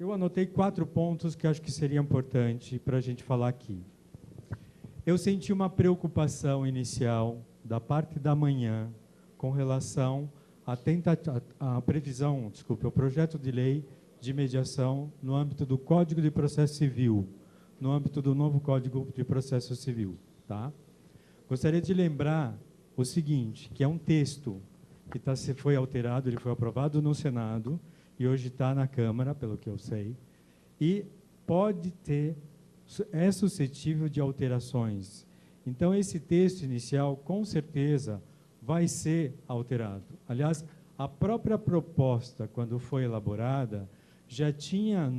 Eu anotei 4 pontos que acho que seria importante para a gente falar aqui. Eu senti uma preocupação inicial da parte da manhã com relação à previsão, o projeto de lei de mediação no âmbito do Código de Processo Civil, no âmbito do novo Código de Processo Civil. Tá? Gostaria de lembrar o seguinte, que é um texto que foi alterado, ele foi aprovado no Senado e hoje está na Câmara, pelo que eu sei, e é suscetível de alterações. Então, esse texto inicial, com certeza, vai ser alterado. Aliás, a própria proposta, quando foi elaborada, já tinha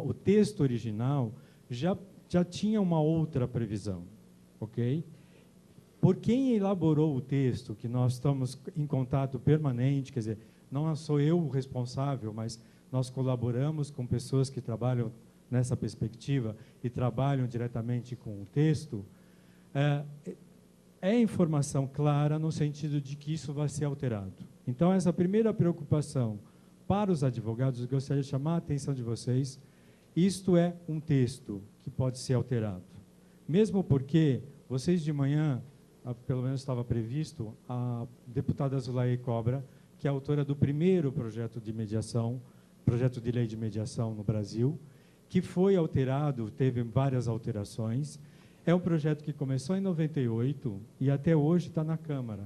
o texto original já tinha uma outra previsão, ok? Por quem elaborou o texto, que nós estamos em contato permanente, quer dizer, não sou eu o responsável, mas nós colaboramos com pessoas que trabalham nessa perspectiva e trabalham diretamente com o texto, é informação clara no sentido de que isso vai ser alterado. Então, essa primeira preocupação para os advogados, eu gostaria de chamar a atenção de vocês, isto é um texto que pode ser alterado. Mesmo porque vocês de manhã, pelo menos estava previsto, a deputada Zulaye Cobra, que é autora do primeiro projeto de mediação, projeto de lei de mediação no Brasil, que foi alterado, teve várias alterações. É um projeto que começou em 98 e até hoje está na Câmara.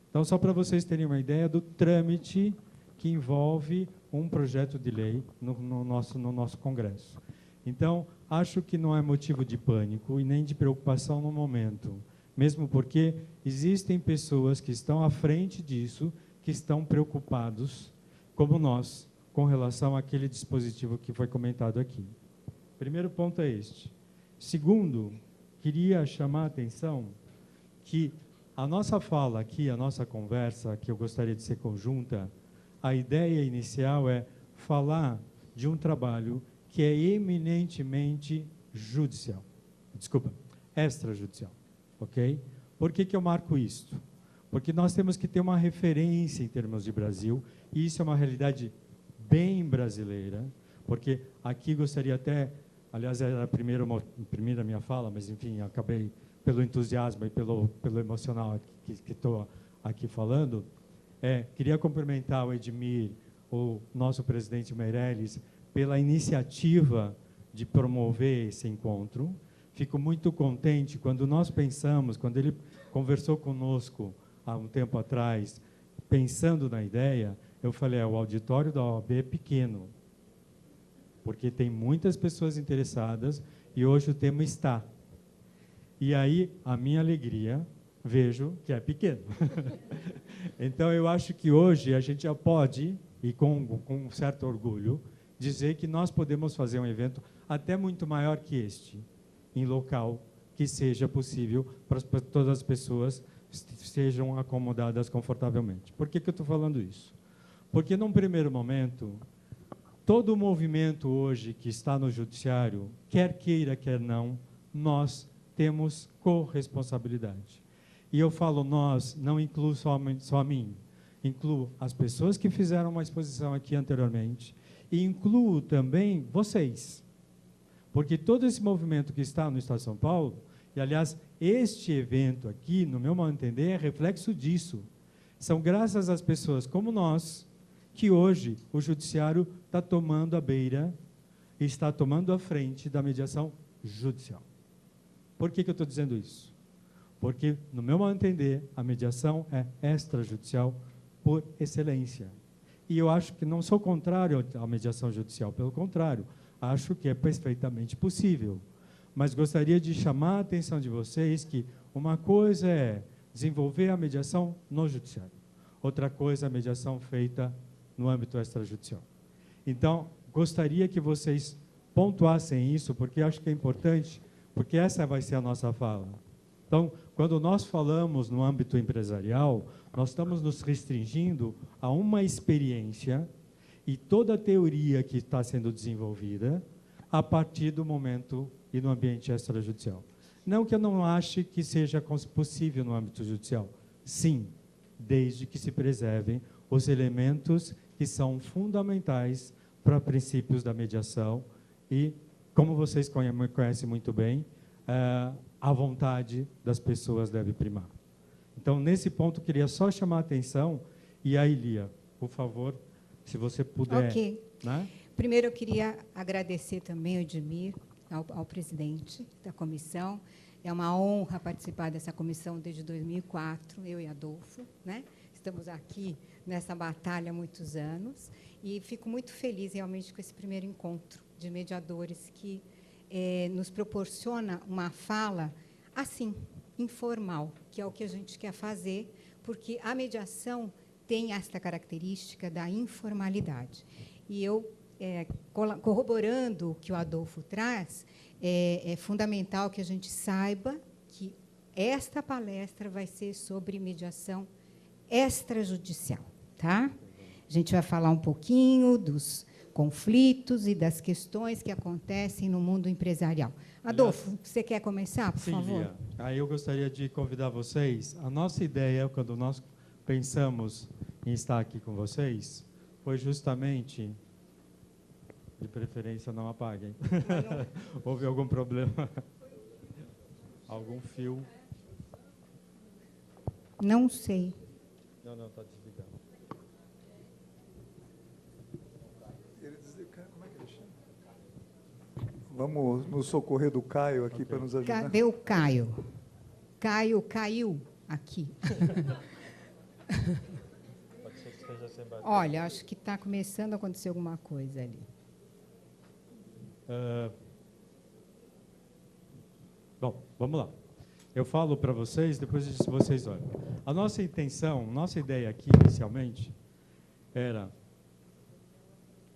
Então, só para vocês terem uma ideia do trâmite que envolve um projeto de lei no nosso Congresso. Então, acho que não é motivo de pânico e nem de preocupação no momento, mesmo porque existem pessoas que estão à frente disso, que estão preocupados, como nós, com relação àquele dispositivo que foi comentado aqui. Primeiro ponto é este. Segundo, queria chamar a atenção que a nossa fala aqui, a nossa conversa, que eu gostaria de ser conjunta, a ideia inicial é falar de um trabalho que é eminentemente judicial. Desculpa, extrajudicial. Ok? Por que eu marco isto? Porque nós temos que ter uma referência em termos de Brasil, e isso é uma realidade bem brasileira, porque aqui gostaria até, aliás, era a primeira minha fala, mas, enfim, acabei, pelo entusiasmo e pelo emocional que estou aqui falando, queria cumprimentar o Edmir, o nosso presidente Meirelles, pela iniciativa de promover esse encontro. Fico muito contente quando nós pensamos, quando ele conversou conosco há um tempo atrás, pensando na ideia, eu falei, o auditório da OAB é pequeno, porque tem muitas pessoas interessadas e hoje o tema está. E aí, a minha alegria, vejo que é pequeno. Então, eu acho que hoje a gente já pode, e com um certo orgulho, dizer que nós podemos fazer um evento até muito maior que este, em local que seja possível para todas as pessoas sejam acomodadas confortavelmente. Por que eu estou falando isso? Porque, num primeiro momento, todo o movimento hoje que está no judiciário, quer queira, quer não, nós temos corresponsabilidade. E eu falo nós, não incluo só a mim, incluo as pessoas que fizeram uma exposição aqui anteriormente e incluo também vocês. Porque todo esse movimento que está no Estado de São Paulo, e aliás, este evento aqui, no meu modo de entender, é reflexo disso. São graças às pessoas como nós que hoje o judiciário está tomando a beira e está tomando a frente da mediação judicial. Por que eu estou dizendo isso? Porque, no meu modo de entender, a mediação é extrajudicial por excelência. E eu acho que não sou contrário à mediação judicial, pelo contrário, acho que é perfeitamente possível. Mas gostaria de chamar a atenção de vocês que uma coisa é desenvolver a mediação no judiciário, outra coisa é a mediação feita no âmbito extrajudicial. Então, gostaria que vocês pontuassem isso, porque acho que é importante, porque essa vai ser a nossa fala. Então, quando nós falamos no âmbito empresarial, nós estamos nos restringindo a uma experiência e toda a teoria que está sendo desenvolvida a partir do momento e no ambiente extrajudicial. Não que eu não ache que seja possível no âmbito judicial. Sim, desde que se preservem os elementos que são fundamentais para princípios da mediação e, como vocês conhecem muito bem, a vontade das pessoas deve primar. Então, nesse ponto, queria só chamar a atenção. E aí, Lia, por favor, se você puder. Ok. Né? Primeiro, eu queria agradecer também ao Edmir, ao presidente da comissão. É uma honra participar dessa comissão desde 2004, eu e Adolfo, né? Estamos aqui nessa batalha há muitos anos e fico muito feliz realmente com esse primeiro encontro de mediadores que nos proporciona uma fala assim, informal, que é o que a gente quer fazer, porque a mediação tem esta característica da informalidade. E eu, corroborando o que o Adolfo traz, é fundamental que a gente saiba que esta palestra vai ser sobre mediação extrajudicial, tá? A gente vai falar um pouquinho dos conflitos e das questões que acontecem no mundo empresarial. Adolfo, você quer começar, por favor? Lia, aí eu gostaria de convidar vocês. A nossa ideia, quando nós pensamos em estar aqui com vocês, foi justamente, de preferência não apaguem, houve algum problema, algum fio? Não sei. Não, está desligado. Como é que ele chama? Vamos nos socorrer do Caio aqui, okay, para nos ajudar. Cadê o Caio? Caio caiu aqui. Pode ser que esteja sem bater. Olha, acho que está começando a acontecer alguma coisa ali. Bom, vamos lá. Eu falo para vocês, depois vocês olham. A nossa intenção, nossa ideia aqui, inicialmente, era...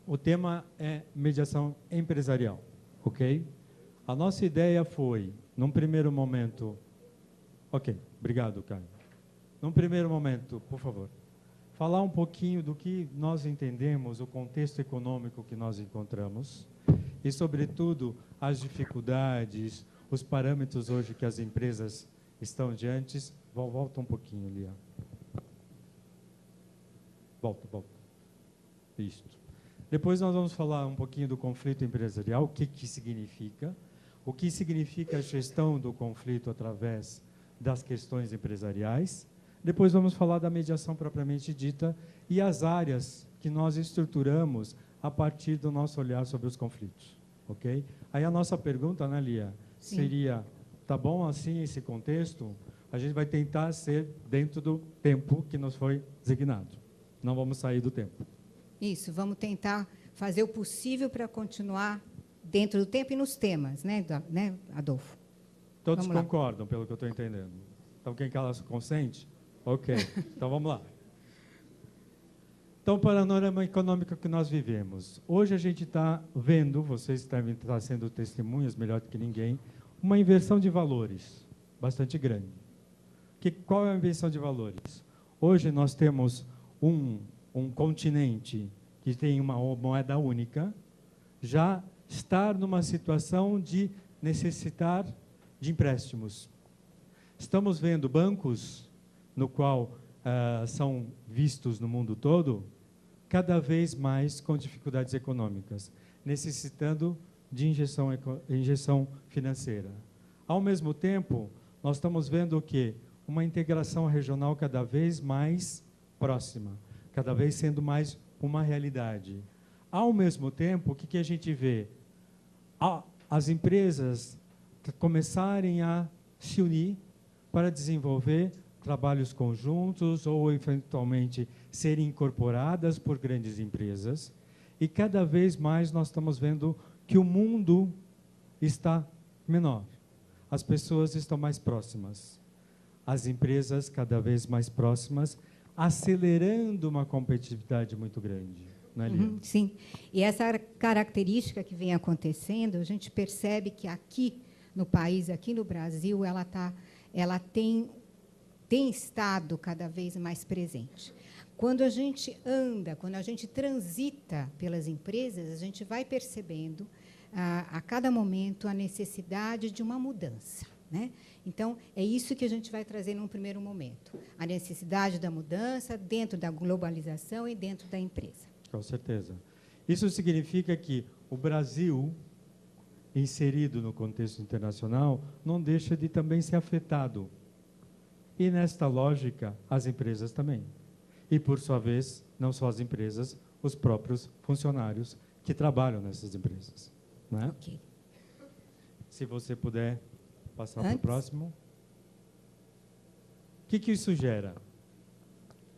O tema é mediação empresarial, ok? A nossa ideia foi, num primeiro momento... Ok, obrigado, Caio. Num primeiro momento, por favor, falar um pouquinho do que nós entendemos, o contexto econômico que nós encontramos e, sobretudo, as dificuldades, os parâmetros hoje que as empresas estão diante. Volta um pouquinho, Lia. Volta. Isto. Depois nós vamos falar um pouquinho do conflito empresarial, o que significa, o que significa a gestão do conflito através das questões empresariais. Depois vamos falar da mediação propriamente dita e as áreas que nós estruturamos a partir do nosso olhar sobre os conflitos, ok? Aí a nossa pergunta, né, Lia, Sim, seria, tá bom assim esse contexto? A gente vai tentar ser dentro do tempo que nos foi designado. Não vamos sair do tempo. Isso, vamos tentar fazer o possível para continuar dentro do tempo e nos temas, né, Adolfo? Todos concordam, pelo que eu estou entendendo. Então, quem cala consente? Ok, então vamos lá. Então, o panorama econômico que nós vivemos. Hoje a gente está vendo, vocês devem estar sendo testemunhas, melhor do que ninguém, uma inversão de valores bastante grande. Qual é a inversão de valores? Hoje nós temos um continente que tem uma moeda única, já estar numa situação de necessitar de empréstimos. Estamos vendo bancos, no qual são vistos no mundo todo, cada vez mais com dificuldades econômicas, necessitando de injeção financeira. Ao mesmo tempo, nós estamos vendo o quê? Uma integração regional cada vez mais próxima, cada vez sendo mais uma realidade. Ao mesmo tempo, o que a gente vê? As empresas começarem a se unir para desenvolver trabalhos conjuntos ou, eventualmente, serem incorporadas por grandes empresas. E, cada vez mais, nós estamos vendo que o mundo está menor. As pessoas estão mais próximas. As empresas cada vez mais próximas, acelerando uma competitividade muito grande. Não é, Lia? Sim. E essa característica que vem acontecendo, a gente percebe que aqui no país, aqui no Brasil, ela tem estado cada vez mais presente. Quando a gente anda, quando a gente transita pelas empresas, a gente vai percebendo a cada momento a necessidade de uma mudança, né? Então, é isso que a gente vai trazer num primeiro momento. A necessidade da mudança dentro da globalização e dentro da empresa. Com certeza. Isso significa que o Brasil, inserido no contexto internacional, não deixa de também ser afetado. E, nesta lógica, as empresas também. E, por sua vez, não só as empresas, os próprios funcionários que trabalham nessas empresas. Né? Ok. Se você puder passar para o próximo. O que isso gera?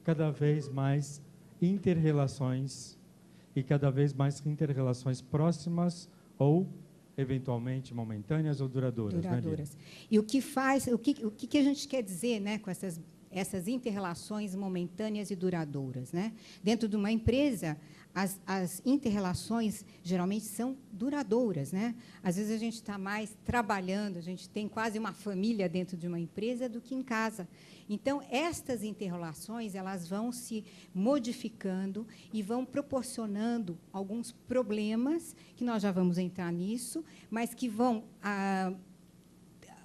Cada vez mais inter-relações e cada vez mais inter-relações próximas ou, eventualmente, momentâneas ou duradouras. Duradouras. Né, e o que a gente quer dizer, né, com essas inter-relações momentâneas e duradouras, né? Dentro de uma empresa, as inter-relações geralmente são duradouras, né? Às vezes a gente está mais trabalhando, a gente tem quase uma família dentro de uma empresa do que em casa. Então, estas inter-relações, elas vão se modificando e vão proporcionando alguns problemas, que nós já vamos entrar nisso, mas que vão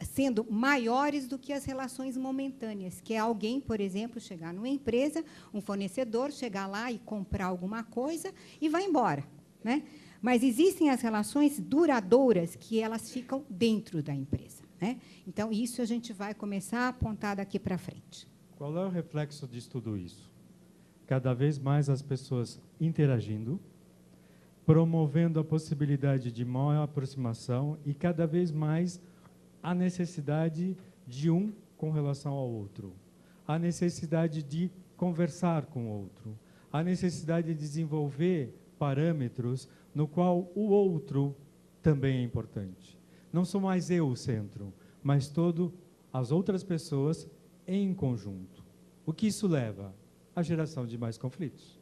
sendo maiores do que as relações momentâneas, que é alguém, por exemplo, chegar numa empresa, um fornecedor, chegar lá e comprar alguma coisa e vai embora, né? Mas existem as relações duradouras que elas ficam dentro da empresa, né? Então, isso a gente vai começar a apontar daqui para frente. Qual é o reflexo de tudo isso? Cada vez mais as pessoas interagindo, promovendo a possibilidade de maior aproximação e cada vez mais a necessidade de um com relação ao outro, a necessidade de conversar com o outro, a necessidade de desenvolver parâmetros no qual o outro também é importante. Não sou mais eu o centro, mas todas as outras pessoas em conjunto. O que isso leva? À geração de mais conflitos.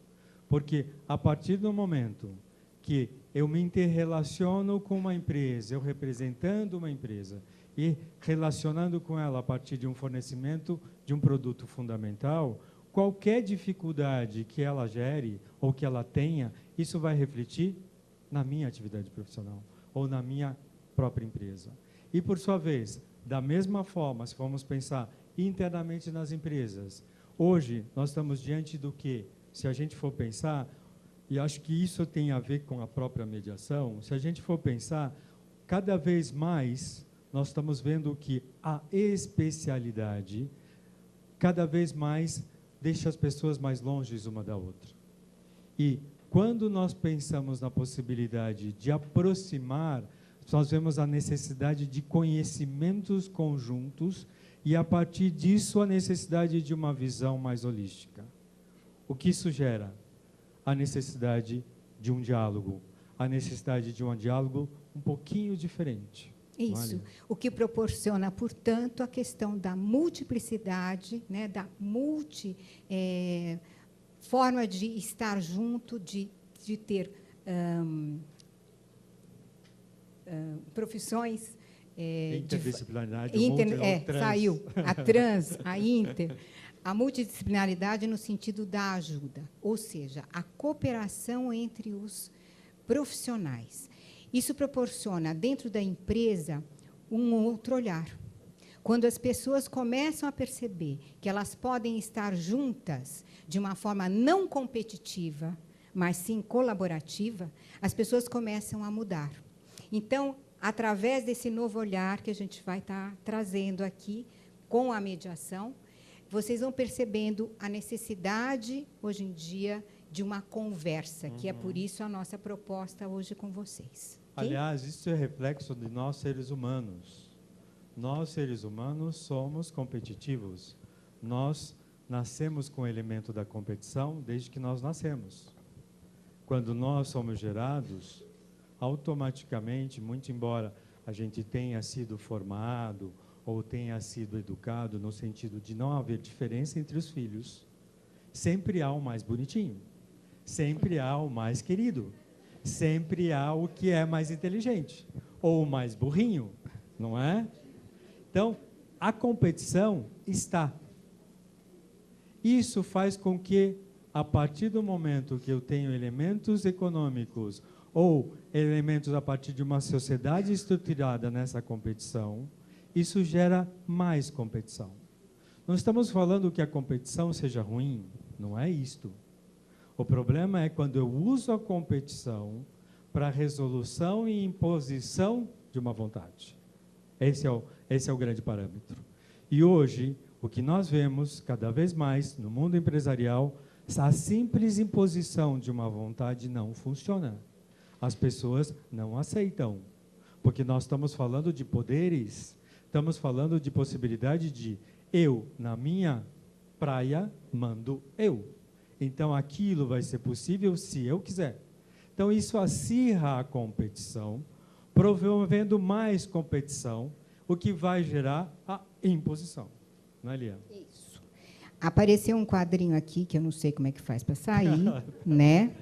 Porque a partir do momento que eu me interrelaciono com uma empresa, eu representando uma empresa, e relacionando com ela a partir de um fornecimento de um produto fundamental, qualquer dificuldade que ela gere ou que ela tenha, isso vai refletir na minha atividade profissional ou na minha própria empresa. E, por sua vez, da mesma forma, se formos pensar internamente nas empresas, hoje nós estamos diante do que, se a gente for pensar, e acho que isso tem a ver com a própria mediação, se a gente for pensar, cada vez mais nós estamos vendo que a especialidade cada vez mais deixa as pessoas mais longe uma da outra. E quando nós pensamos na possibilidade de aproximar, nós vemos a necessidade de conhecimentos conjuntos e, a partir disso, a necessidade de uma visão mais holística. O que isso gera? A necessidade de um diálogo, a necessidade de um diálogo um pouquinho diferente. Isso, o que proporciona, portanto, a questão da multiplicidade, né, da forma de estar junto, de ter profissões... interdisciplinaridade, saiu, a inter... A multidisciplinaridade no sentido da ajuda, ou seja, a cooperação entre os profissionais. Isso proporciona, dentro da empresa, um outro olhar. Quando as pessoas começam a perceber que elas podem estar juntas de uma forma não competitiva, mas sim colaborativa, as pessoas começam a mudar. Então, através desse novo olhar que a gente vai estar trazendo aqui, com a mediação, vocês vão percebendo a necessidade, hoje em dia, de uma conversa, que é por isso a nossa proposta hoje com vocês. Okay? Aliás, isso é reflexo de nós, seres humanos. Nós, seres humanos, somos competitivos. Nós nascemos com o elemento da competição desde que nós nascemos. Quando nós somos gerados, automaticamente, muito embora a gente tenha sido formado ou tenha sido educado no sentido de não haver diferença entre os filhos, sempre há o mais bonitinho, sempre há o mais querido, sempre há o que é mais inteligente, ou o mais burrinho, não é? Então, a competição está. Isso faz com que, a partir do momento que eu tenho elementos econômicos ou elementos a partir de uma sociedade estruturada nessa competição, isso gera mais competição. Não estamos falando que a competição seja ruim, não é isto. O problema é quando eu uso a competição para resolução e imposição de uma vontade. Esse é o grande parâmetro. E hoje, o que nós vemos cada vez mais no mundo empresarial, a simples imposição de uma vontade não funciona. As pessoas não aceitam, porque nós estamos falando de poderes, estamos falando de possibilidade de eu, na minha praia, mando eu. Então, aquilo vai ser possível se eu quiser. Então, isso acirra a competição, promovendo mais competição, o que vai gerar a imposição. Não é, Liana? Isso. Apareceu um quadrinho aqui, que eu não sei como é que faz para sair, né?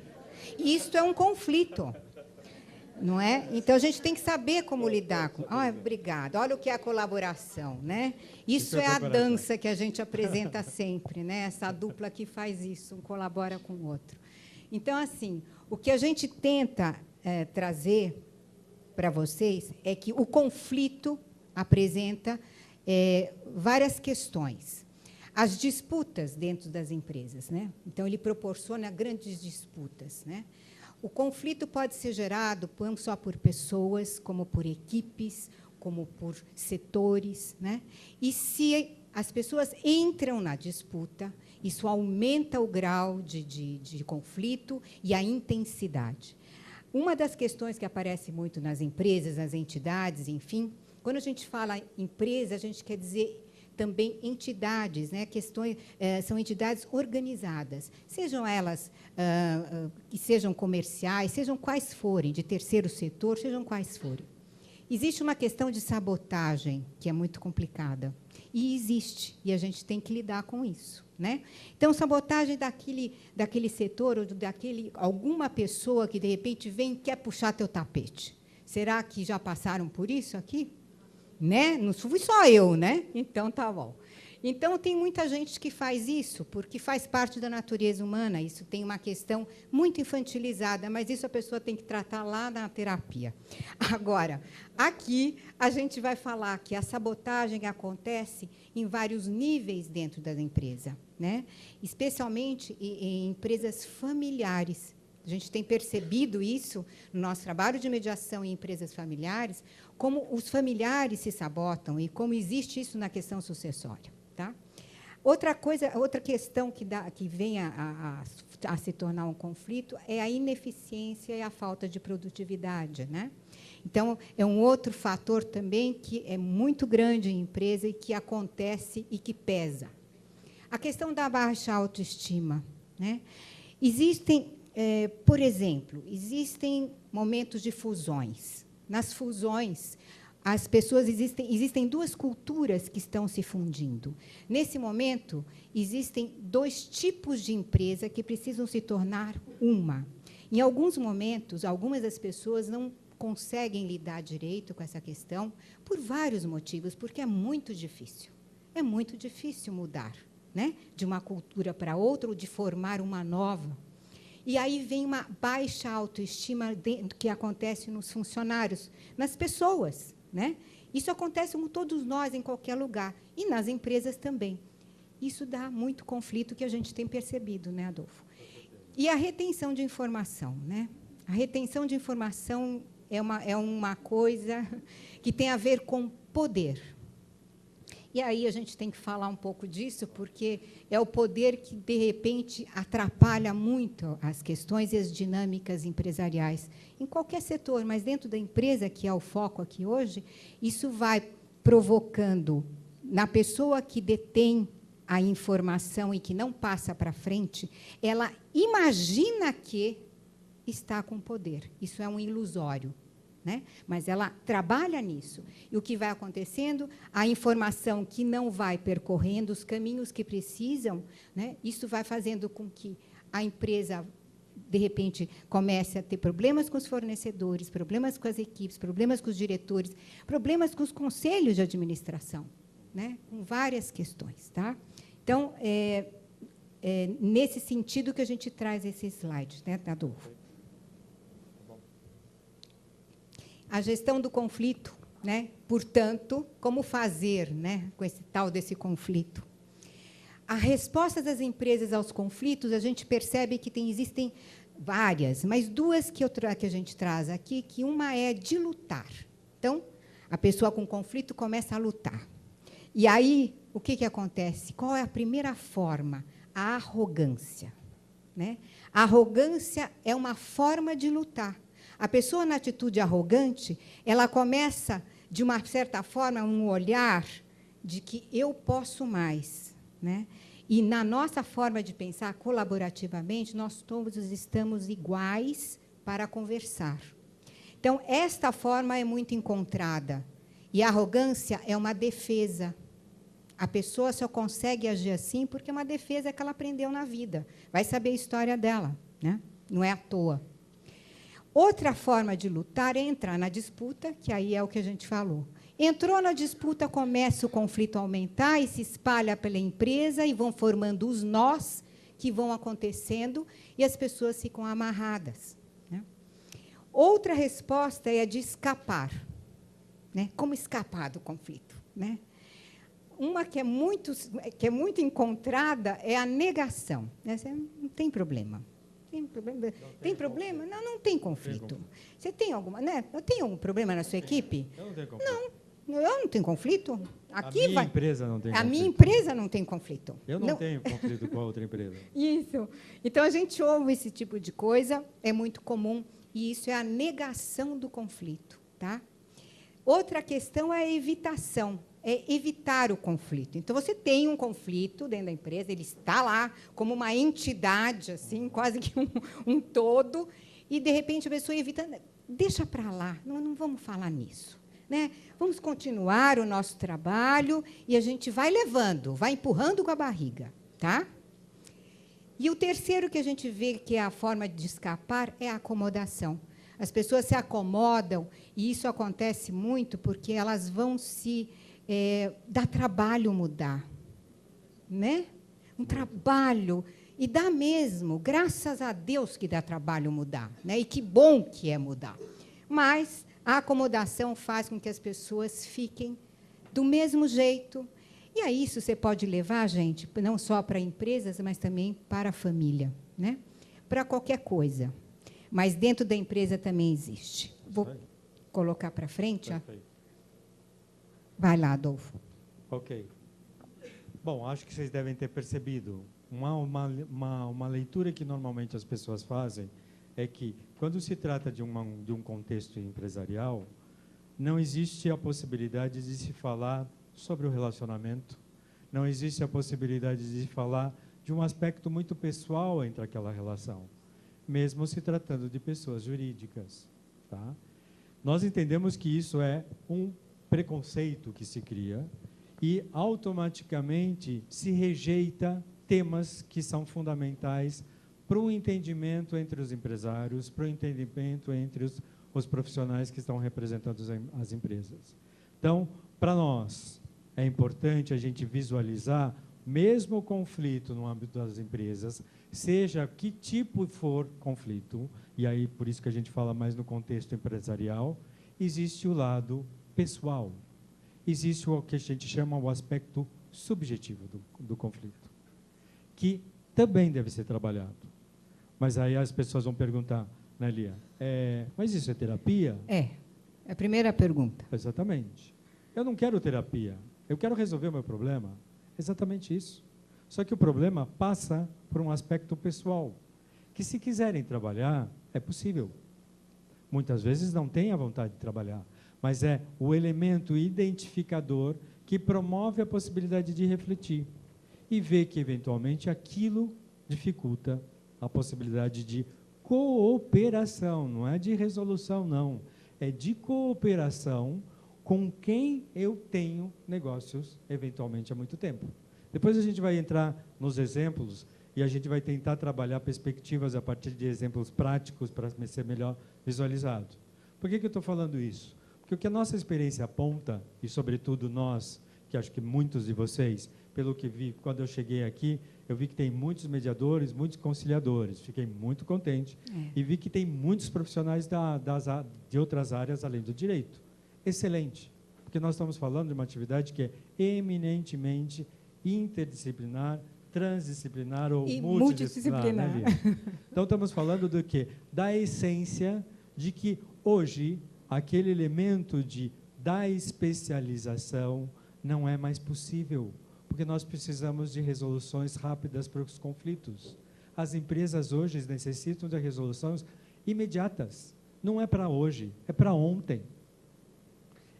Isto é um conflito, não é? Então, a gente tem que saber como lidar com... obrigada. Olha o que é a colaboração, né? Isso é a dança que a gente apresenta sempre, né? Essa dupla que faz isso, um colabora com o outro. Então, assim, o que a gente tenta trazer para vocês é que o conflito apresenta várias questões. As disputas dentro das empresas, né? Então, ele proporciona grandes disputas, né? O conflito pode ser gerado não só por pessoas, como por equipes, como por setores, né? E se as pessoas entram na disputa, isso aumenta o grau de conflito e a intensidade. Uma das questões que aparece muito nas empresas, nas entidades, enfim, quando a gente fala empresa, a gente quer dizer também entidades, né? São entidades organizadas, sejam elas que sejam comerciais, sejam quais forem, de terceiro setor, sejam quais forem. Existe uma questão de sabotagem que é muito complicada, e existe, e a gente tem que lidar com isso, né? Então, sabotagem daquele setor, ou alguma pessoa que, de repente, vem e quer puxar teu tapete. Será que já passaram por isso aqui? Né? Não fui só eu, né? Então, tá bom. Então, tem muita gente que faz isso, porque faz parte da natureza humana. Isso tem uma questão muito infantilizada, mas isso a pessoa tem que tratar lá na terapia. Agora, aqui, a gente vai falar que a sabotagem acontece em vários níveis dentro da empresa, né? Especialmente em empresas familiares. A gente tem percebido isso no nosso trabalho de mediação em empresas familiares, como os familiares se sabotam e como existe isso na questão sucessória. Tá? Outra questão que vem a se tornar um conflito é a ineficiência e a falta de produtividade, né? Então, é um outro fator também que é muito grande em empresa e que acontece e que pesa. A questão da baixa autoestima, né? Por exemplo, existem momentos de fusões. Nas fusões, as pessoas existem duas culturas que estão se fundindo. Nesse momento, existem dois tipos de empresa que precisam se tornar uma. Em alguns momentos, algumas das pessoas não conseguem lidar direito com essa questão por vários motivos, porque é muito difícil. É muito difícil mudar, né? De uma cultura para outra ou de formar uma nova. E aí vem uma baixa autoestima que acontece nos funcionários, nas pessoas, né? Isso acontece com todos nós, em qualquer lugar, e nas empresas também. Isso dá muito conflito que a gente tem percebido, né, Adolfo? E a retenção de informação, né? A retenção de informação é uma coisa que tem a ver com poder. E aí a gente tem que falar um pouco disso, porque é o poder que, de repente, atrapalha muito as questões e as dinâmicas empresariais, em qualquer setor, mas dentro da empresa, que é o foco aqui hoje, isso vai provocando, na pessoa que detém a informação e que não passa para frente, ela imagina que está com poder. Isso é um ilusório. Né? Mas ela trabalha nisso. E o que vai acontecendo? A informação que não vai percorrendo os caminhos que precisam, né? Isso vai fazendo com que a empresa, de repente, comece a ter problemas com os fornecedores, problemas com as equipes, problemas com os diretores, problemas com os conselhos de administração, né? Com várias questões. Tá? Então, é nesse sentido que a gente traz esse slide, né, Adolfo? A gestão do conflito, né? Portanto, como fazer, né, com esse tal desse conflito? a resposta das empresas aos conflitos, a gente percebe que existem várias, mas duas que a gente traz aqui, que uma é de lutar. Então, a pessoa com conflito começa a lutar. E aí, o que acontece? Qual é a primeira forma? A arrogância. Né? A arrogância é uma forma de lutar. A pessoa na atitude arrogante, ela começa, de uma certa forma, um olhar de que eu posso mais. Né? E, na nossa forma de pensar, colaborativamente, nós todos estamos iguais para conversar. Então, esta forma é muito encontrada. E a arrogância é uma defesa. A pessoa só consegue agir assim porque é uma defesa que ela aprendeu na vida. Vai saber a história dela, né? Não é à toa. Outra forma de lutar é entrar na disputa, que aí é o que a gente falou. Entrou na disputa, começa o conflito a aumentar e se espalha pela empresa e vão formando os nós que vão acontecendo e as pessoas ficam amarradas. Né? Outra resposta é a de escapar. Né? Como escapar do conflito? Né? Uma que é muito encontrada é a negação. Né? Você não tem problema. Tem problema? Tem problema? Não, não tem conflito. Você tem alguma, né? Eu tenho algum problema na sua equipe? Eu não tenho conflito. Não, eu não tenho conflito. Aqui a minha empresa não tem conflito. A minha empresa não tem conflito. Eu não tenho conflito com a outra empresa. Isso. Então, a gente ouve esse tipo de coisa, é muito comum, e isso é a negação do conflito. Tá? Outra questão é a evitação. É evitar o conflito. Então, você tem um conflito dentro da empresa, ele está lá como uma entidade, assim, quase que um todo, e, de repente, a pessoa evita, deixa para lá, não vamos falar nisso. Né? Vamos continuar o nosso trabalho e a gente vai levando, vai empurrando com a barriga. Tá? E o terceiro que a gente vê que é a forma de escapar é a acomodação. As pessoas se acomodam, e isso acontece muito porque elas vão se... dá trabalho mudar. Né? Um trabalho. E dá mesmo, graças a Deus que dá trabalho mudar. Né? E que bom que é mudar. Mas a acomodação faz com que as pessoas fiquem do mesmo jeito. E aí isso você pode levar, gente, não só para empresas, mas também para a família. Né? Para qualquer coisa. Mas dentro da empresa também existe. Vou colocar para frente. Vai lá, Adolfo. Ok. Bom, acho que vocês devem ter percebido. Uma leitura que normalmente as pessoas fazem é que, quando se trata de um contexto empresarial, não existe a possibilidade de se falar sobre o relacionamento, não existe a possibilidade de se falar de um aspecto muito pessoal entre aquela relação, mesmo se tratando de pessoas jurídicas. Tá? Nós entendemos que isso é um preconceito que se cria e automaticamente se rejeita temas que são fundamentais para o entendimento entre os empresários, para o entendimento entre os profissionais que estão representando as empresas. Então, para nós, é importante a gente visualizar, mesmo o conflito no âmbito das empresas, seja que tipo for conflito, e aí por isso que a gente fala mais no contexto empresarial, existe o lado pessoal, existe o que a gente chama o aspecto subjetivo do conflito, que também deve ser trabalhado. Mas aí as pessoas vão perguntar, né, Lia? Mas isso é terapia? É a primeira pergunta. Exatamente. Eu não quero terapia, eu quero resolver o meu problema. Exatamente isso. Só que o problema passa por um aspecto pessoal, que se quiserem trabalhar, é possível. Muitas vezes não têm a vontade de trabalhar, mas é o elemento identificador que promove a possibilidade de refletir e ver que, eventualmente, aquilo dificulta a possibilidade de cooperação, não é de resolução, não. É de cooperação com quem eu tenho negócios, eventualmente, há muito tempo. Depois a gente vai entrar nos exemplos e a gente vai tentar trabalhar perspectivas a partir de exemplos práticos para ser melhor visualizado. Por que eu estou falando isso? Porque o que a nossa experiência aponta, e sobretudo nós, que acho que muitos de vocês, pelo que vi quando eu cheguei aqui, eu vi que tem muitos mediadores, muitos conciliadores, fiquei muito contente, e vi que tem muitos profissionais de outras áreas além do direito. Excelente, porque nós estamos falando de uma atividade que é eminentemente interdisciplinar, transdisciplinar ou e multidisciplinar. multidisciplinar. Né, então, estamos falando do quê? Da essência de que, hoje, aquele elemento da especialização não é mais possível, porque nós precisamos de resoluções rápidas para os conflitos. As empresas hoje necessitam de resoluções imediatas. Não é para hoje, é para ontem.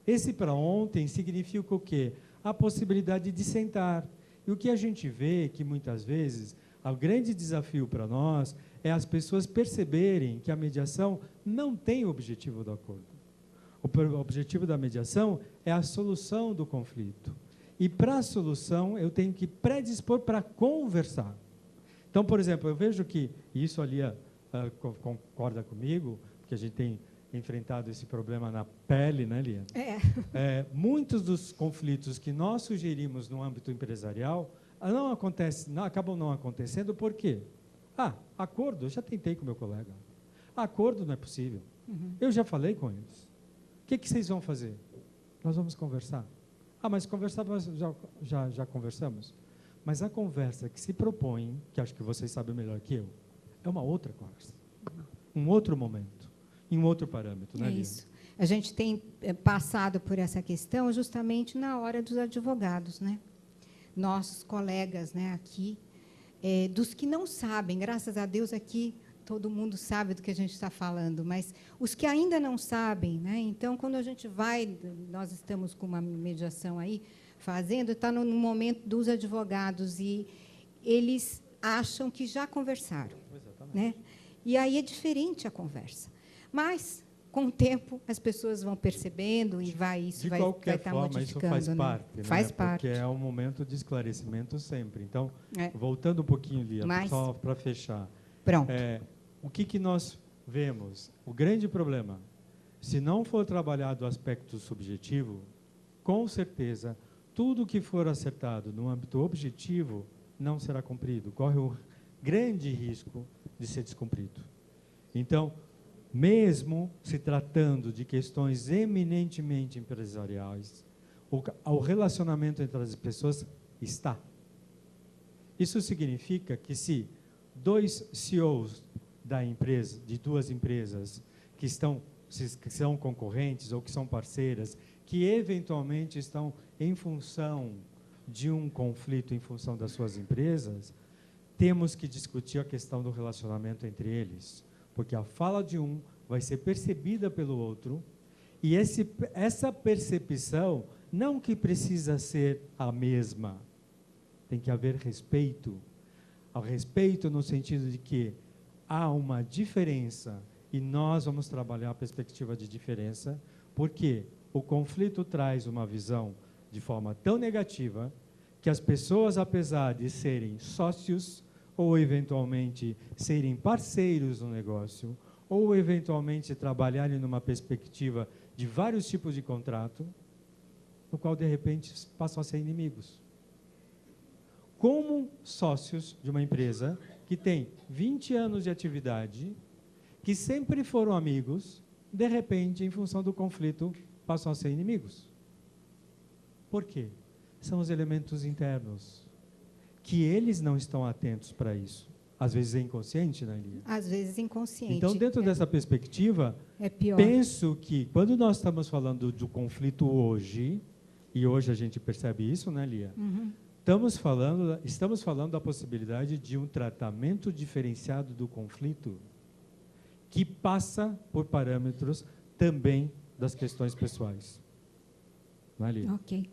Esse para ontem significa o quê? A possibilidade de sentar. E o que a gente vê que, muitas vezes, o grande desafio para nós é as pessoas perceberem que a mediação não tem o objetivo do acordo. O objetivo da mediação é a solução do conflito. E, para a solução, eu tenho que predispor para conversar. Então, por exemplo, eu vejo que, e isso a Lia concorda comigo, porque a gente tem enfrentado esse problema na pele, né, Lia? Muitos dos conflitos que nós sugerimos no âmbito empresarial acabam não acontecendo. Por quê? Acordo, eu já tentei com meu colega. Acordo não é possível. Eu já falei com eles. O que vocês vão fazer? Nós vamos conversar. Mas conversar, já conversamos. Mas a conversa que se propõe, que acho que vocês sabem melhor que eu, é uma outra conversa. Um outro momento, em um outro parâmetro. Né, isso. A gente tem passado por essa questão justamente na hora dos advogados, né? Nossos colegas, né, aqui, dos que não sabem, graças a Deus aqui todo mundo sabe do que a gente está falando, mas os que ainda não sabem, né? Então, quando a gente vai, nós estamos com uma mediação aí, fazendo, está no momento dos advogados, e eles acham que já conversaram. Exatamente. Né? E aí é diferente a conversa. Mas, com o tempo, as pessoas vão percebendo e isso vai estar modificando. Isso faz parte, né? Faz parte. Porque é um momento de esclarecimento sempre. Então, voltando um pouquinho, Lia, só para fechar. Pronto. O que nós vemos? O grande problema, se não for trabalhado o aspecto subjetivo, com certeza, tudo que for acertado no âmbito objetivo não será cumprido. Corre o grande risco de ser descumprido. Então, mesmo se tratando de questões eminentemente empresariais, o relacionamento entre as pessoas está. Isso significa que, se dois CEOs da empresa, de duas empresas que são concorrentes ou que são parceiras, que eventualmente estão em função de um conflito em função das suas empresas, temos que discutir a questão do relacionamento entre eles, porque a fala de um vai ser percebida pelo outro, e essa percepção não que precisa ser a mesma, tem que haver respeito. Ao respeito no sentido de que há uma diferença e nós vamos trabalhar a perspectiva de diferença, porque o conflito traz uma visão de forma tão negativa que as pessoas, apesar de serem sócios ou eventualmente serem parceiros no negócio, ou eventualmente trabalharem numa perspectiva de vários tipos de contrato, no qual de repente passam a ser inimigos. Como sócios de uma empresa que tem 20 anos de atividade, que sempre foram amigos, de repente, em função do conflito, passam a ser inimigos. Por quê? São os elementos internos, que eles não estão atentos para isso. Às vezes é inconsciente, né, Lia? Às vezes inconsciente. Então, dentro dessa perspectiva, pior. Penso que, quando nós estamos falando do conflito hoje, e hoje a gente percebe isso, né, Lia? Uhum. Estamos falando da possibilidade de um tratamento diferenciado do conflito, que passa por parâmetros também das questões pessoais. Não é, Lia? Ok.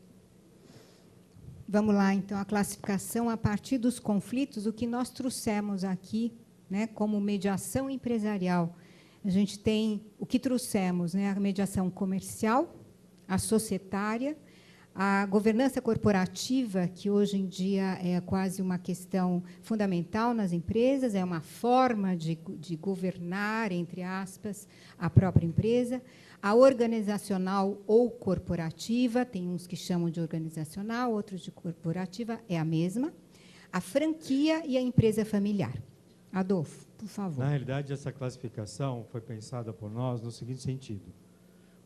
Vamos lá, então, a classificação a partir dos conflitos, o que nós trouxemos aqui, né, como mediação empresarial. A gente tem o que trouxemos, né, a mediação comercial, a societária, a governança corporativa, que hoje em dia é quase uma questão fundamental nas empresas, é uma forma de governar, entre aspas, a própria empresa. A organizacional ou corporativa, tem uns que chamam de organizacional, outros de corporativa, é a mesma. A franquia e a empresa familiar. Adolfo, por favor. Na realidade, essa classificação foi pensada por nós no seguinte sentido.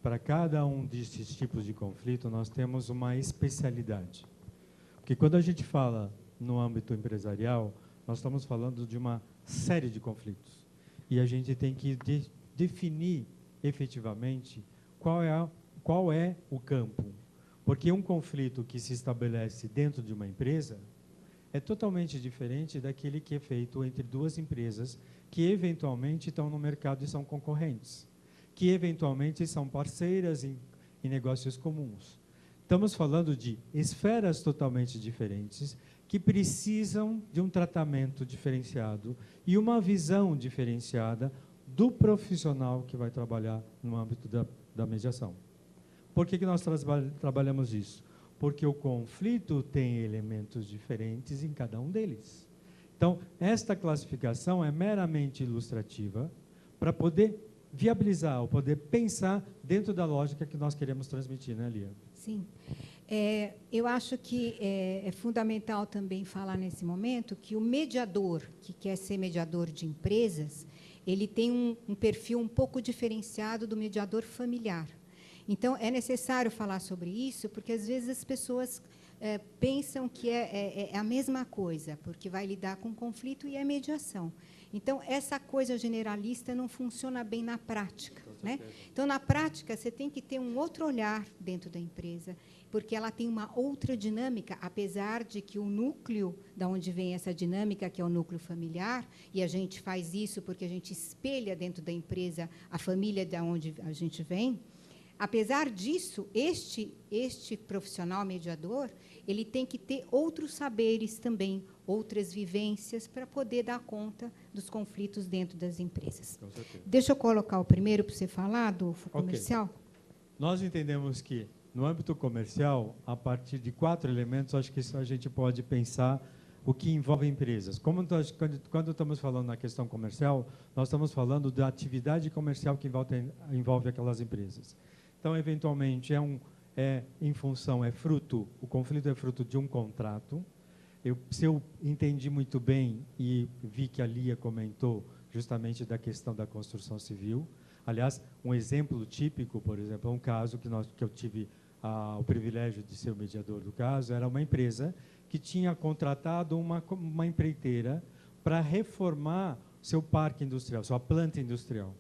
Para cada um desses tipos de conflito, nós temos uma especialidade. Porque quando a gente fala no âmbito empresarial, nós estamos falando de uma série de conflitos. E a gente tem que definir efetivamente qual é o campo. Porque um conflito que se estabelece dentro de uma empresa é totalmente diferente daquele que é feito entre duas empresas que eventualmente estão no mercado e são concorrentes, que eventualmente são parceiras em negócios comuns. Estamos falando de esferas totalmente diferentes que precisam de um tratamento diferenciado e uma visão diferenciada do profissional que vai trabalhar no âmbito da mediação. Por que nós trabalhamos isso? Porque o conflito tem elementos diferentes em cada um deles. Então, esta classificação é meramente ilustrativa para poder viabilizar, ou poder pensar dentro da lógica que nós queremos transmitir, né, Lia? Sim. Eu acho que é fundamental também falar nesse momento que o mediador, que quer ser mediador de empresas, ele tem um perfil um pouco diferenciado do mediador familiar. Então, é necessário falar sobre isso, porque, às vezes, as pessoas pensam que é a mesma coisa, porque vai lidar com conflito e é mediação. Então, essa coisa generalista não funciona bem na prática, né? Então, na prática, você tem que ter um outro olhar dentro da empresa, porque ela tem uma outra dinâmica, apesar de que o núcleo da onde vem essa dinâmica, que é o núcleo familiar, e a gente faz isso porque a gente espelha dentro da empresa a família da onde a gente vem. Apesar disso, este profissional mediador, ele tem que ter outros saberes também, outras vivências, para poder dar conta dos conflitos dentro das empresas. Com certeza. Deixa eu colocar o primeiro para você falar, do comercial. Nós entendemos que, no âmbito comercial, a partir de 4 elementos, acho que a gente pode pensar o que envolve empresas. Quando estamos falando na questão comercial, nós estamos falando da atividade comercial que envolve aquelas empresas. Então, eventualmente, o conflito é fruto de um contrato. Se eu entendi muito bem e vi que a Lia comentou justamente da questão da construção civil. Aliás, um exemplo típico, por exemplo, é um caso que eu tive o privilégio de ser o mediador do caso, era uma empresa que tinha contratado uma empreiteira para reformar seu parque industrial, sua planta industrial,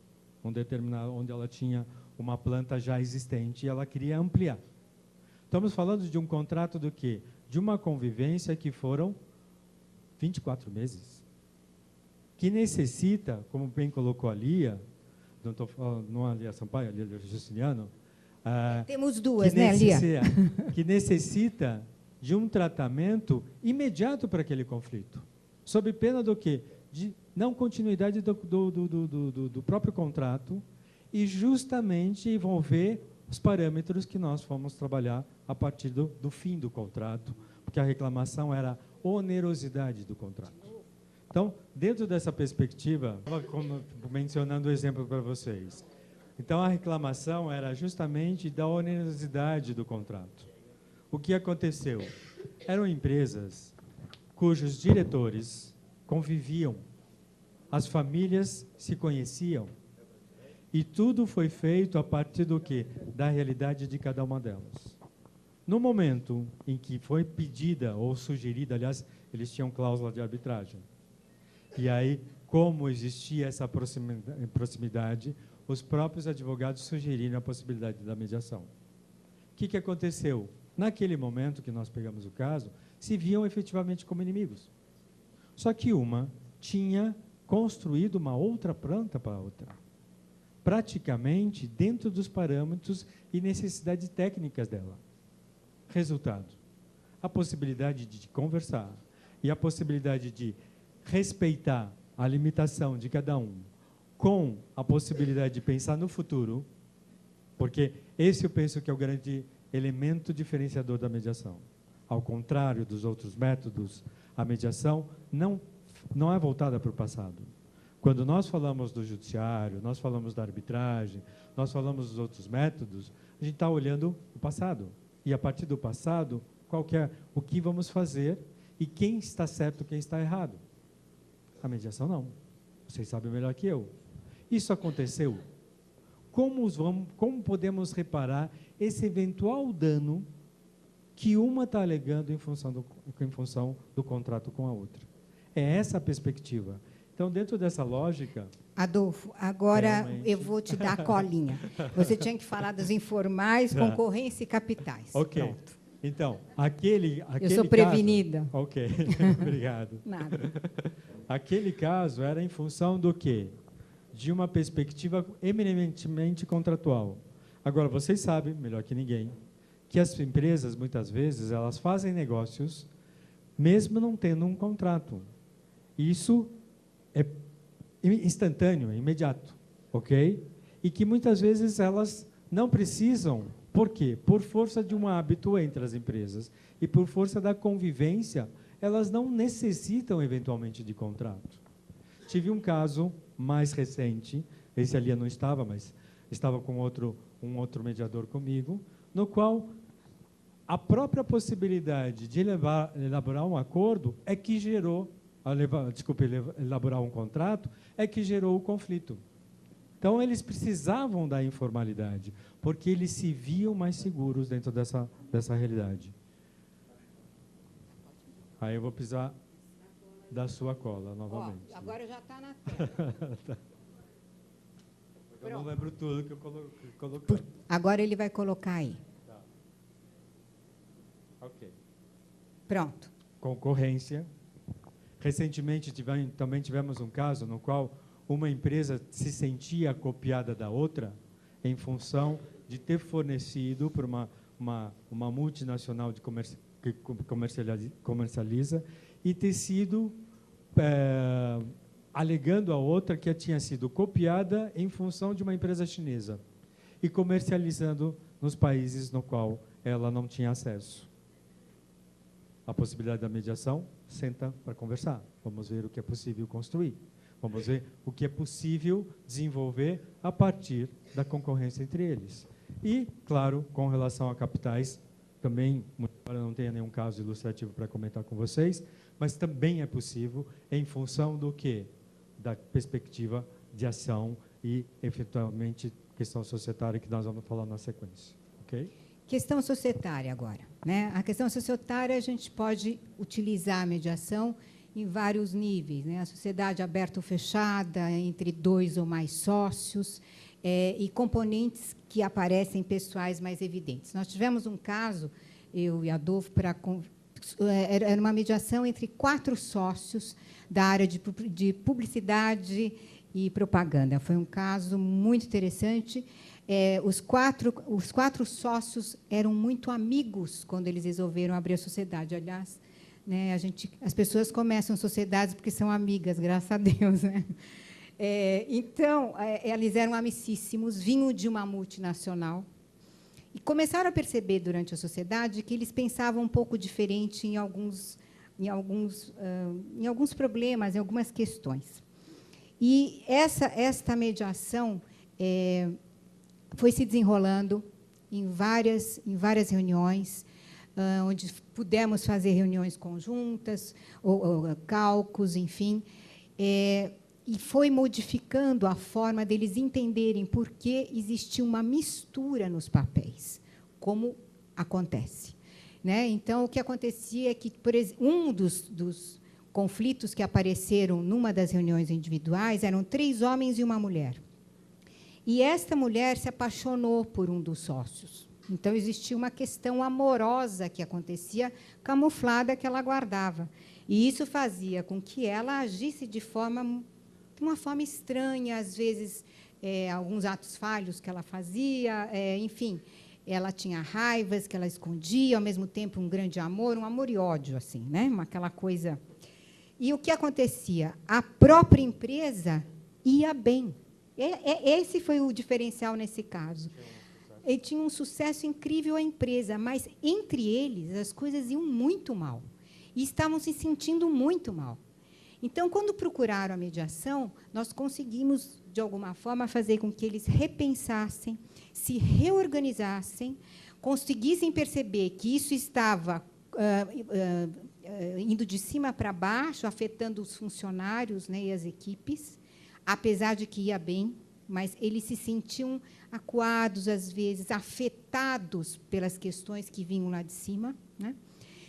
onde ela tinha uma planta já existente e ela queria ampliar. Estamos falando de um contrato do quê? De uma convivência que foram 24 meses. Que necessita, como bem colocou a Lia, não estou falando, não a Lia Sampaio, a Lia Justiniano. Temos duas, né, Lia? Que necessita de um tratamento imediato para aquele conflito. Sob pena do quê? De não continuidade do próprio contrato, e justamente envolver os parâmetros que nós fomos trabalhar a partir do fim do contrato, porque a reclamação era a onerosidade do contrato. Então, dentro dessa perspectiva, como mencionando o exemplo para vocês, então a reclamação era justamente da onerosidade do contrato. O que aconteceu? Eram empresas cujos diretores conviviam, as famílias se conheciam, e tudo foi feito a partir do quê? Da realidade de cada uma delas. No momento em que foi pedida ou sugerida, aliás, eles tinham cláusula de arbitragem. E aí, como existia essa proximidade, os próprios advogados sugeriram a possibilidade da mediação. O que aconteceu? Naquele momento que nós pegamos o caso, se viam efetivamente como inimigos. Só que uma tinha construído uma outra planta para a outra, praticamente dentro dos parâmetros e necessidades técnicas dela. Resultado, a possibilidade de conversar e a possibilidade de respeitar a limitação de cada um, com a possibilidade de pensar no futuro, porque esse eu penso que é o grande elemento diferenciador da mediação. Ao contrário dos outros métodos, a mediação não é voltada para o passado. Quando nós falamos do judiciário, nós falamos da arbitragem, nós falamos dos outros métodos, a gente está olhando o passado. E a partir do passado, o que vamos fazer e quem está certo, quem está errado. A mediação não. Vocês sabem melhor que eu. Isso aconteceu. Como podemos reparar esse eventual dano que uma está alegando em função do contrato com a outra. É essa a perspectiva. Então, dentro dessa lógica... Adolfo, agora realmente... eu vou te dar a colinha. Você tinha que falar dos informais, concorrência e capitais. Ok. Pronto. Então, aquele eu sou prevenida. Caso, ok, obrigado. Nada. Aquele caso era em função do quê? De uma perspectiva eminentemente contratual. Agora, vocês sabem, melhor que ninguém, que as empresas, muitas vezes, elas fazem negócios mesmo não tendo um contrato. Isso é instantâneo, é imediato, ok? E que muitas vezes elas não precisam. Por quê? Por força de um hábito entre as empresas e por força da convivência, elas não necessitam eventualmente de contrato. Tive um caso mais recente, esse ali eu não estava, mas estava com um outro mediador comigo, no qual a própria possibilidade de elaborar um acordo é que gerou, elaborar um contrato, é que gerou o conflito. Então, eles precisavam da informalidade, porque eles se viam mais seguros dentro dessa realidade. Aí eu vou precisar da sua cola novamente. Ó, agora já está na tela. Tá. Eu não lembro tudo que eu coloquei. Agora ele vai colocar aí. Tá. Ok. Pronto. Concorrência. Recentemente também tivemos um caso no qual uma empresa se sentia copiada da outra em função de ter fornecido para uma multinacional que comercializa e ter sido alegando a outra que tinha sido copiada em função de uma empresa chinesa e comercializando nos países no qual ela não tinha acesso. A possibilidade da mediação, senta para conversar. Vamos ver o que é possível construir. Vamos ver o que é possível desenvolver a partir da concorrência entre eles. E, claro, com relação a capitais, também, embora não tenha nenhum caso ilustrativo para comentar com vocês, mas também é possível em função do quê? Da perspectiva de ação e, efetivamente, questão societária que nós vamos falar na sequência. Ok? Questão societária agora, né? A questão societária, a gente pode utilizar a mediação em vários níveis, né? A sociedade aberta ou fechada, entre 2 ou mais sócios, e componentes que aparecem pessoais mais evidentes. Nós tivemos um caso, eu e Adolfo, era uma mediação entre 4 sócios da área de publicidade e propaganda. Foi um caso muito interessante. Os quatro sócios eram muito amigos quando eles resolveram abrir a sociedade. Aliás, né, as pessoas começam sociedades porque são amigas, graças a Deus. Né? Então, eles eram amicíssimos, vinham de uma multinacional e começaram a perceber durante a sociedade que eles pensavam um pouco diferente em alguns problemas, em algumas questões. E esta mediação foi se desenrolando em várias reuniões, onde pudemos fazer reuniões conjuntas, ou cálculos, enfim, e foi modificando a forma deles entenderem por que existia uma mistura nos papéis, como acontece. Né? Então, o que acontecia é que, por exemplo, um dos conflitos que apareceram numa das reuniões individuais eram 3 homens e uma mulher. E esta mulher se apaixonou por um dos sócios. Então, existia uma questão amorosa que acontecia, camuflada, que ela guardava. E isso fazia com que ela agisse de uma forma estranha, às vezes, alguns atos falhos que ela fazia, enfim, ela tinha raivas que ela escondia, ao mesmo tempo um grande amor, um amor e ódio, assim, né? Aquela coisa. E o que acontecia? A própria empresa ia bem. Esse foi o diferencial nesse caso. Ele tinha um sucesso incrível a empresa, mas entre eles as coisas iam muito mal e estavam se sentindo muito mal. Então, quando procuraram a mediação, nós conseguimos, de alguma forma, fazer com que eles repensassem, se reorganizassem, conseguissem perceber que isso estava indo de cima para baixo, afetando os funcionários, né, e as equipes, apesar de que ia bem, mas eles se sentiam acuados, às vezes, afetados pelas questões que vinham lá de cima, né?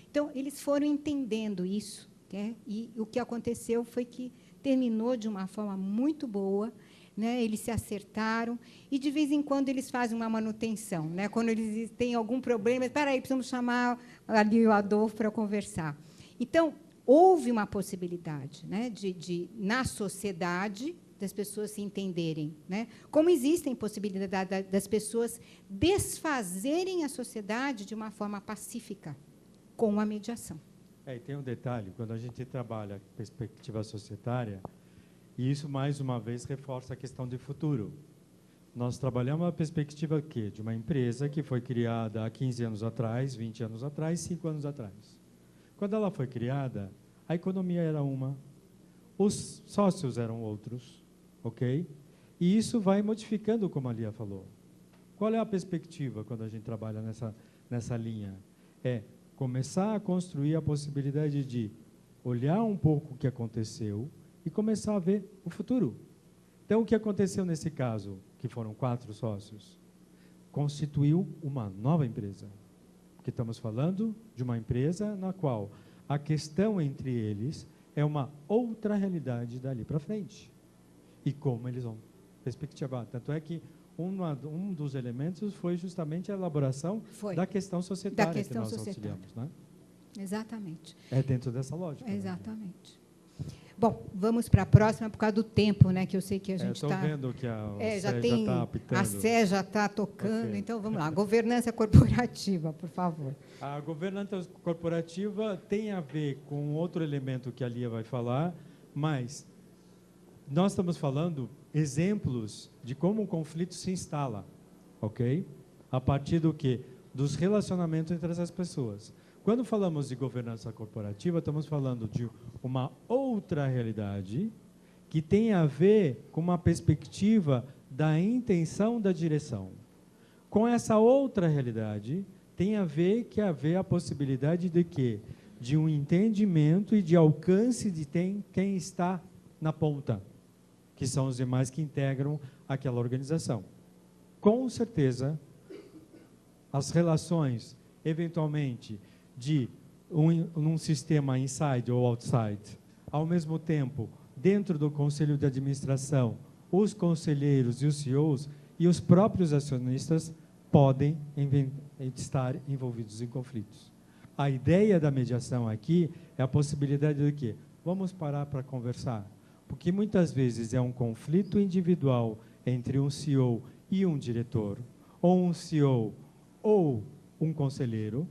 Então, eles foram entendendo isso, né? E o que aconteceu foi que terminou de uma forma muito boa, né? Eles se acertaram, e, de vez em quando, eles fazem uma manutenção, né? Quando eles têm algum problema, espera aí, precisamos chamar ali o Adolfo para conversar. Então, houve uma possibilidade, né, na sociedade, das pessoas se entenderem, né? Como existem possibilidades das pessoas desfazerem a sociedade de uma forma pacífica, com a mediação. E tem um detalhe, quando a gente trabalha perspectiva societária, e isso, mais uma vez, reforça a questão de futuro. Nós trabalhamos a perspectiva quê? De uma empresa que foi criada há 15 anos atrás, 20 anos atrás, 5 anos atrás. Quando ela foi criada, a economia era uma, os sócios eram outros, ok? E isso vai modificando, como a Lia falou. Qual é a perspectiva quando a gente trabalha nessa linha? É começar a construir a possibilidade de olhar um pouco o que aconteceu e começar a ver o futuro. Então, o que aconteceu nesse caso, que foram 4 sócios, constituiu uma nova empresa. Porque estamos falando de uma empresa na qual a questão entre eles é uma outra realidade dali para frente. E como eles vão perspectivar. Tanto é que um dos elementos foi justamente a elaboração da questão societária que nós auxiliamos, né? Exatamente. É dentro dessa lógica. Exatamente. Né? Bom, vamos para a próxima por causa do tempo, né? Que eu sei que a gente está... Estou vendo que a Sé já está apitando. A Sé já está tocando, Okay. Então vamos lá. Governança corporativa, por favor. A governança corporativa tem a ver com outro elemento que a Lia vai falar, mas nós estamos falando exemplos de como o conflito se instala, ok? A partir do quê? Dos relacionamentos entre essas pessoas. Quando falamos de governança corporativa, estamos falando de uma outra realidade que tem a ver com uma perspectiva da intenção da direção. Com essa outra realidade, tem a ver a possibilidade de quê? De um entendimento e de alcance de quem está na ponta, que são os demais que integram aquela organização. Com certeza, as relações, eventualmente, de um sistema inside ou outside, ao mesmo tempo, dentro do conselho de administração, os conselheiros e os CEOs e os próprios acionistas podem estar envolvidos em conflitos. A ideia da mediação aqui é a possibilidade de quê? Vamos parar para conversar, porque muitas vezes é um conflito individual entre um CEO e um diretor, ou um CEO ou um conselheiro,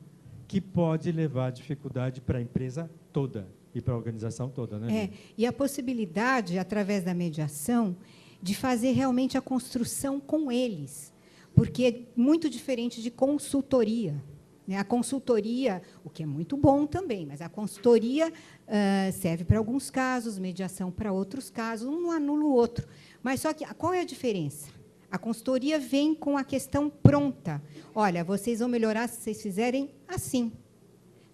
que pode levar dificuldade para a empresa toda e para a organização toda, né? E a possibilidade, através da mediação, de fazer realmente a construção com eles, porque é muito diferente de consultoria. A consultoria, o que é muito bom também, mas a consultoria serve para alguns casos, mediação para outros casos, um não anula o outro. Mas só que qual é a diferença? A consultoria vem com a questão pronta. Olha, vocês vão melhorar se vocês fizerem assim,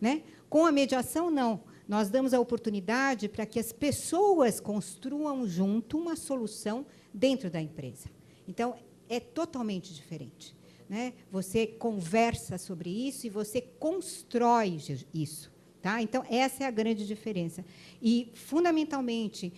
né? Com a mediação, não. Nós damos a oportunidade para que as pessoas construam junto uma solução dentro da empresa. Então, é totalmente diferente, né? Você conversa sobre isso e você constrói isso. Tá? Então, essa é a grande diferença. E, fundamentalmente,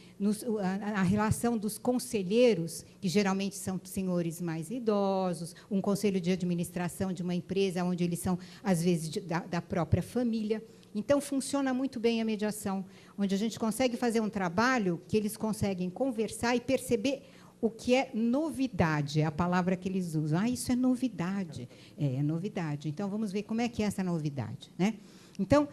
a relação dos conselheiros, que geralmente são senhores mais idosos, um conselho de administração de uma empresa, onde eles são, às vezes, da própria família. Então, funciona muito bem a mediação, onde a gente consegue fazer um trabalho que eles conseguem conversar e perceber o que é novidade, é a palavra que eles usam. Isso é novidade. É novidade. Então, vamos ver como é que é essa novidade, né? Então,